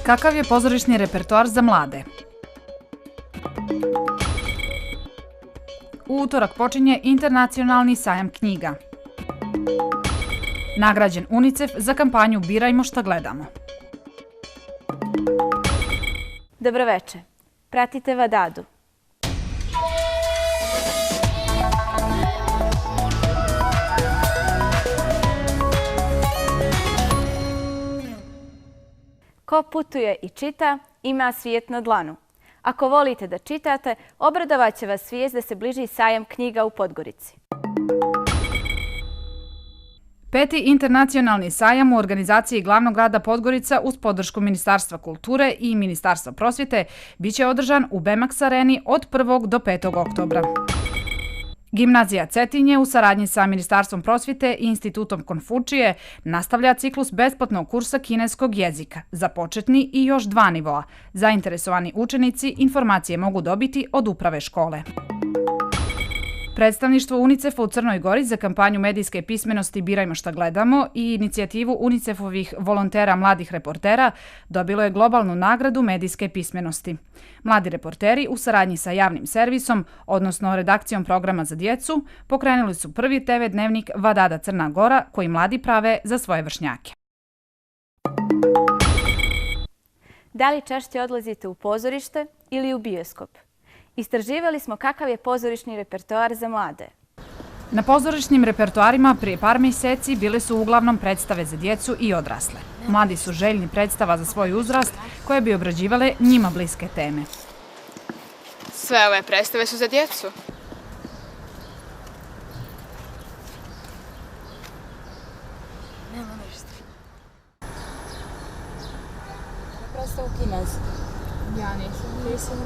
Kakav je pozorišni repertoar za mlade? U utorak počinje Internacionalni sajam knjiga. Nagrađen UNICEF za kampanju Birajmo šta gledamo. Dobroveče. Pratite Vadadu. Ko putuje i čita, ima svijet na dlanu. Ako volite da čitate, obradovat će vas vijest da se bliži sajam knjiga u Podgorici. 5. internacionalni sajam u organizaciji glavnog grada Podgorica uz podršku Ministarstva kulture i Ministarstva prosvjete biće održan u Bemax areni od 1. do 5. oktobra. Gimnazija Cetinje u saradnji sa Ministarstvom prosvjete i Institutom Konfučije nastavlja ciklus besplatnog kursa kineskog jezika za početni i još 2 nivoa. Zainteresovani učenici informacije mogu dobiti od uprave škole. Predstavništvo UNICEF-a u Crnoj Gori za kampanju medijske pismenosti Birajmo šta gledamo i inicijativu UNICEF-ovih volontera mladih reportera dobilo je globalnu nagradu medijske pismenosti. Mladi reporteri u saradnji sa javnim servisom, odnosno redakcijom programa za djecu, pokrenuli su prvi TV dnevnik Vadada Crna Gora koji mladi prave za svoje vršnjake. Da li češće odlazite u pozorište ili u bioskop? Istraživali smo kakav je pozorišni repertoar za mlade. Na pozorišnim repertoarima prije par mjeseci bile su uglavnom predstave za djecu i odrasle. Mladi su željni predstava za svoj uzrast koje bi obrađivale njima bliske teme. Sve ove predstave su za djecu. Nema ništa. Predstavu Kinez. Ja nisam.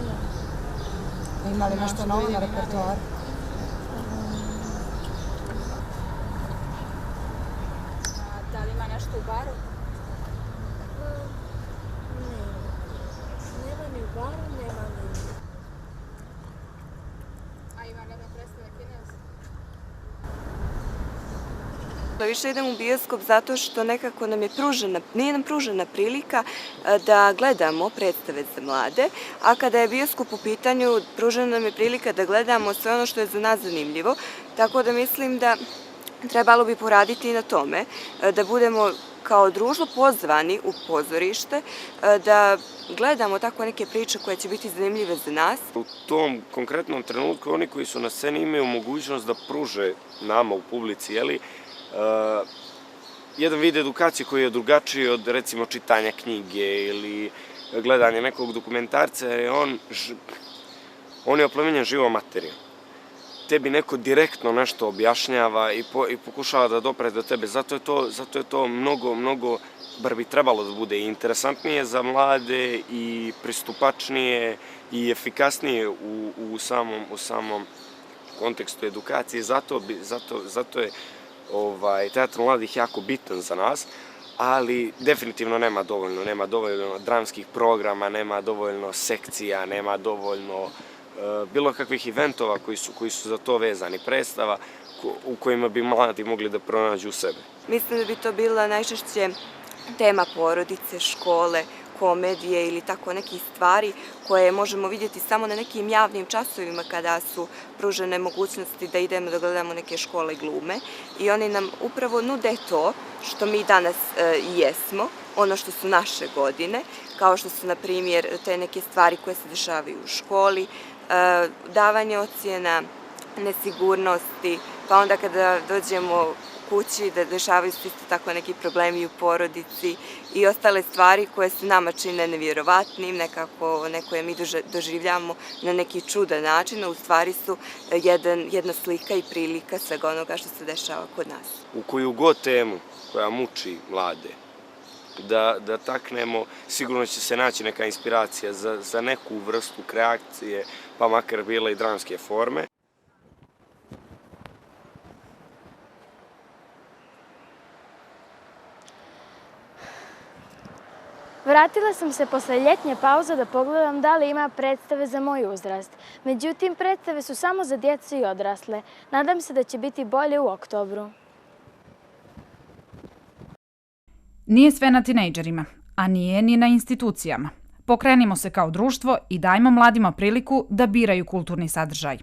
Ima li nešto novo na repertoaru? Da li ima nešto u baru? Nema ni u baru, nema ni... A ima neka predstava Kinez? Više idem u bioskop zato što nekako nije nam pružena prilika da gledamo predstave za mlade, a kada je bioskop u pitanju, pružena nam je prilika da gledamo sve ono što je za nas zanimljivo, tako da mislim da trebalo bi poraditi i na tome, da budemo kao društvo pozvani u pozorište, da gledamo tako neke priče koje će biti zanimljive za nas. U tom konkretnom trenutku oni koji su na sceni imaju mogućnost da pruže nama u publici, jedan vid edukacije koji je drugačiji od recimo čitanja knjige ili gledanja nekog dokumentarca, jer on je oplemenjen živom materijom. Tebi neko direktno nešto objašnjava i pokušava da dopre do tebe, zato je to mnogo, bar bi trebalo da bude interesantnije za mlade i pristupačnije i efikasnije u samom kontekstu edukacije, zato je teatr mladih jako bitan za nas, ali definitivno nema dovoljno dramskih programa, nema dovoljno sekcija, nema dovoljno bilo kakvih eventova koji su za to vezani, predstava u kojima bi mladi mogli da pronađu sebe. Mislim da bi to bila najčešće tema porodice, škole, komedije ili tako nekih stvari koje možemo vidjeti samo na nekim javnim časovima kada su pružene mogućnosti da idemo da gledamo neke škole glume i oni nam upravo nude to što mi danas jesmo, ono što su naše godine, kao što su na primjer te neke stvari koje se dešavaju u školi, davanje ocjena, nesigurnosti, pa onda kada dođemo kući da dešavaju se isto tako neki problemi u porodici i ostale stvari koje se nama čine nevjerovatnim, neko mi doživljamo na neki čudan način, a u stvari su jedna slika i prilika svega onoga što se dešava kod nas. U koju god temu koja muči mlade, da taknemo, sigurno će se naći neka inspiracija za neku vrstu kreacije, pa makar bila i dramske forme. Vratila sam se posle ljetnje pauze da pogledam da li ima predstave za moj uzrast. Međutim, predstave su samo za djecu i odrasle. Nadam se da će biti bolje u oktobru. Nije sve na tinejdžerima. a nije ni na institucijama. Pokrenimo se kao društvo i dajmo mladima priliku da biraju kulturni sadržaj.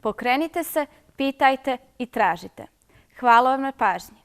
Pokrenite se, pitajte i tražite. Hvala vam na pažnji.